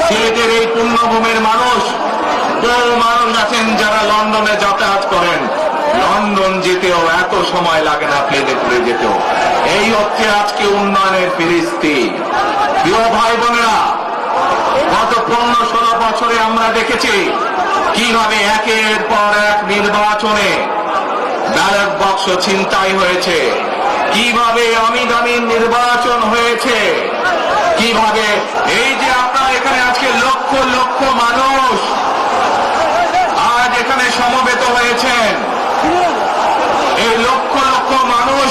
সিলেটের এই পুণ্যভূমির মানুষ, বহু মানুষ আছেন যারা লন্ডনে যাতায়াত করেন। লন্ডন যেতেও এত সময় লাগে না, প্লেনে করে যেতেও। এই হচ্ছে আজকে উন্নয়নের ফিরিস্তি। প্রিয় ভাই বোনেরা, গত 15-16 বছরে আমরা দেখেছি কিভাবে একের পর এক নির্বাচনে ব্যালট বাক্স ছিনতাই হয়েছে, কিভাবে অমিদামি নির্বাচন হয়েছে, কিভাবে এই যে আপনারা এখানে আজকে লক্ষ লক্ষ মানুষ আজ এখানে সমবেত হয়েছেন, এই লক্ষ লক্ষ মানুষ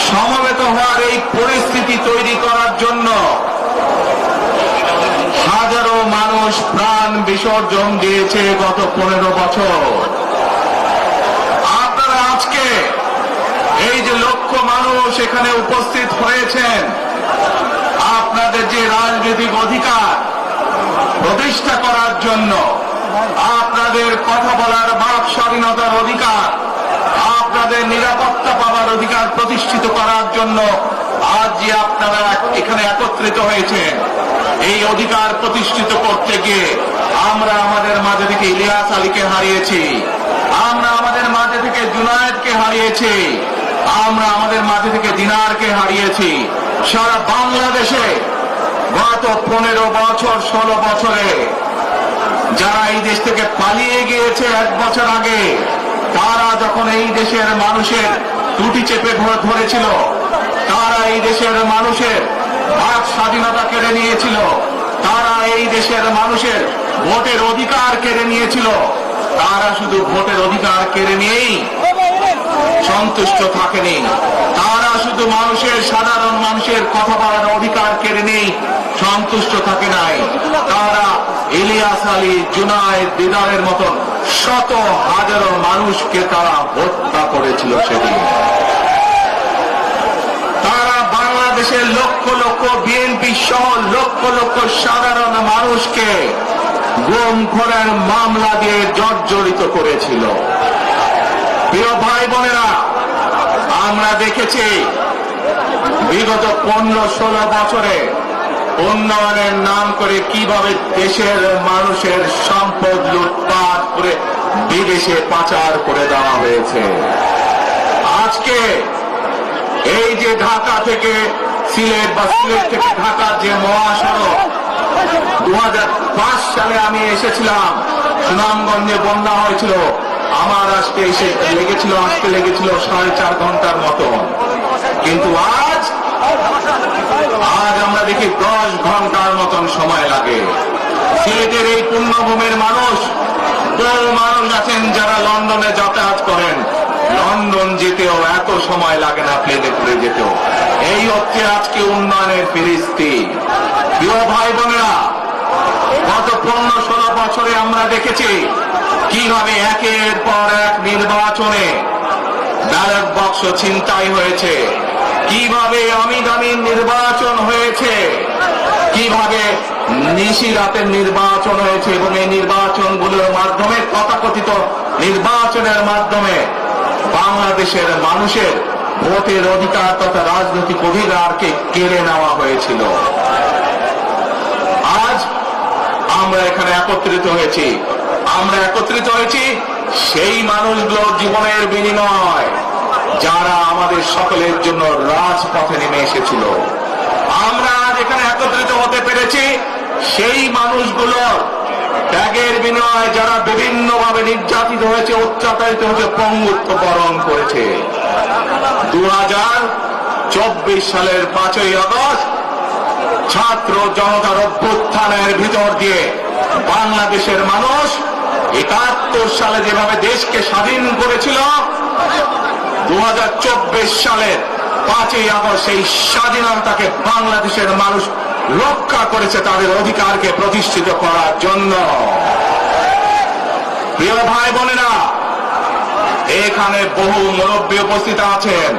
সমবেত হওয়ার এই পরিস্থিতি তৈরি করার জন্য হাজারো মানুষ প্রাণ বিসর্জন দিয়েছে গত 15 বছর। আপনারা আজকে এই যে লক্ষ মানুষ এখানে উপস্থিত হয়েছেন, আপনাদের যে রাজনৈতিক অধিকার প্রতিষ্ঠা করার জন্য, আপনাদের কথা বলার বাক স্বাধীনতার অধিকার, আপনাদের নিরাপত্তা পাওয়ার অধিকার প্রতিষ্ঠিত করার জন্য আজ যে আপনারা এখানে একত্রিত হয়েছেন, এই অধিকার প্রতিষ্ঠিত করতে গিয়ে আমরা আমাদের মাঝে থেকে ইলিয়াস আলীকে হারিয়েছি, আমরা আমাদের মাঝে থেকে জুনায়েদকে হারিয়েছি, আমরা আমাদের মাঝে থেকে দিনারকে হারিয়েছি। সারা বাংলাদেশে গত 15 বছর 16 বছরে যারা এই দেশ থেকে পালিয়ে গিয়েছে 1 বছর আগে, তারা যখন এই দেশের মানুষের টুটি চেপে ধরেছিল, তারা এই দেশের মানুষের বাক স্বাধীনতা কেড়ে নিয়েছিল, তারা এই দেশের মানুষের ভোটের অধিকার কেড়ে নিয়েছিল, তারা শুধু ভোটের অধিকার কেড়ে নিয়েই সন্তুষ্ট থাকেনি, তারা শুধু মানুষের সাধারণ মানুষের কথা বলার অধিকার কেড়ে নেই সন্তুষ্ট থাকে নাই, তারা ইলিয়াস আলী, জুনায়েদ, দিদারের মতন শত হাজারো মানুষকে তারা হত্যা করেছিল সেদিন। তারা বাংলাদেশের লক্ষ লক্ষ বিএনপি সহ লক্ষ লক্ষ সাধারণ মানুষকে গুম খুনের মামলা দিয়ে জর্জরিত করেছিল। প্রিয় ভাই বোনেরা, আমরা দেখেছি বিগত 15-16 বছরে উন্নয়নের নাম করে কিভাবে দেশের মানুষের সম্পদ লুটপাট করে বিদেশে পাচার করে দেওয়া হয়েছে। আজকে এই যে ঢাকা থেকে সিলেট বা সিলেট থেকে ঢাকার যে মহাসড়ক, 2005 সালে আমি এসেছিলাম, সুনামগঞ্জে বন্যা হয়েছিল, আমার আসতে লেগেছিল 4.5 ঘন্টার মতো, কিন্তু আজ আমরা দেখি 10 ঘন্টার মতন সময় লাগে। সিলেটের এই পুণ্যভূমির মানুষ, বহু মানুষ আছেন যারা লন্ডনে যাতায়াত করেন। লন্ডন যেতেও এত সময় লাগে না, প্লেনে করে যেতেও। এই হচ্ছে আজকে উন্নয়নের ফিরিস্তি। প্রিয় ভাই বোনেরা, গত 15-16 বছরে আমরা দেখেছি কিভাবে একের পর এক নির্বাচনে ব্যালট বাক্স ছিনতাই হয়েছে, কিভাবে অমিদামি নির্বাচন হয়েছে, কিভাবে নিশি রাতের নির্বাচন হয়েছে, এবং এই নির্বাচনগুলোর মাধ্যমে, তথাকথিত নির্বাচনের মাধ্যমে বাংলাদেশের মানুষের ভোটের অধিকার তথা রাজনৈতিক অধিকারকে কেড়ে নেওয়া হয়েছিল। আজ আমরা এখানে একত্রিত হয়েছি, সেই মানুষগুলোর জীবনের বিনিময় যারা আমাদের সকলের জন্য রাজপথে নেমে এসেছিল। আমরা আজ এখানে একত্রিত হতে পেরেছি সেই মানুষগুলোর ত্যাগের বিনিময়ে যারা বিভিন্নভাবে নির্যাতিত হয়েছে, অত্যাচারিত হয়েছে, পঙ্গুত্ব বরণ করেছে। 2024 সালের 5ই আগস্ট ছাত্র জনতার অভ্যুত্থানের ভিতর দিয়ে বাংলাদেশের মানুষ 71 সালে যেভাবে দেশকে স্বাধীন করেছিল, 2024 সালের 5ই আগস্ট সেই স্বাধীনতাকে বাংলাদেশের মানুষ রক্ষা করেছে তাদের অধিকারকে প্রতিষ্ঠিত করার জন্য। প্রিয় ভাই বোনেরা, এখানে বহু মুরব্বী উপস্থিত আছেন।